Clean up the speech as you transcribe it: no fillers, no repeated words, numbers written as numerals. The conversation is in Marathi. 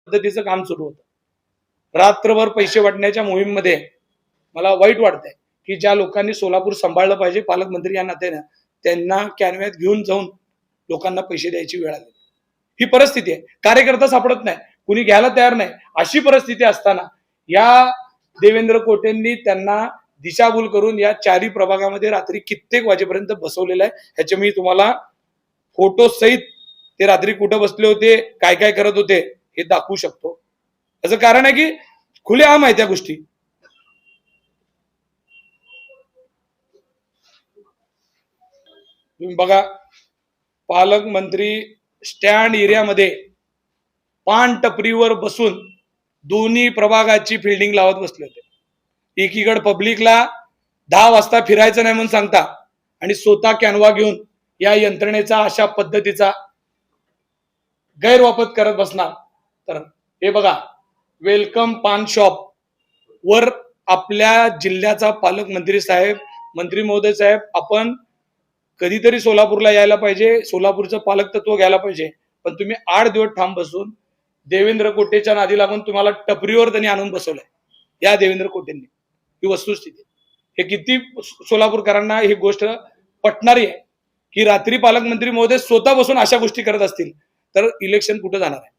पद्धतीचं काम सुरू होतं। रात्रभर पैसे वाटण्याच्या मोहीममध्ये मला वाईट वाटतंय की ज्या लोकांनी सोलापूर सांभाळलं पाहिजे पालकमंत्री या नात्याने त्यांना कॅनव्यात घेऊन जाऊन लोकांना पैसे द्यायची वेळ आली। ही परिस्थिती आहे, कार्यकर्ता सापडत नाही, कुणी घ्यायला तयार नाही, अशी परिस्थिती असताना या देवेंद्र कोटेंनी त्यांना दिशाभूल करून या चारी प्रभागामध्ये रात्री कित्येक वाजेपर्यंत बसवलेलं आहे। ह्याचे मी तुम्हाला फोटो सहित ते रात्री कुठं बसले होते, काय काय करत होते हे दाखवू शकतो। याचं कारण आहे की खुलेआम आहे त्या गोष्टी। तुम्ही बघा, पालकमंत्री स्टँड एरियामध्ये पान टपरीवर बसून दोन्ही प्रभागाची फिल्डिंग लावत बसले होते। एकीकडे पब्लिकला 10 वाजता फिरायचं नाही म्हणून सांगता आणि स्वतः कॅनवा घेऊन या यंत्रणेचा अशा पद्धतीचा गैरवापर करत बसणार। तर हे बघा, वेलकम पान शॉप वर आपल्या जिल्ह्याचा पालकमंत्री साहेब, मंत्री महोदय साहेब, आपण कधीतरी सोलापूरला यायला पाहिजे, सोलापूरचं पालक तत्व घ्यायला पाहिजे, पण तुम्ही 8 दिवस ठाम बसून देवेंद्र कोटेच्या नादी लागून तुम्हाला टपरीवर त्यांनी आणून बसवलंय। या देवेंद्र कोटेंनी, ही वस्तुस्थिती। हे किती सोलापूरकरांना ही गोष्ट पटणारी आहे की रात्री पालकमंत्री महोदय स्वतः बसून अशा गोष्टी करत असतील तर इलेक्शन कुठे जाणार आहे।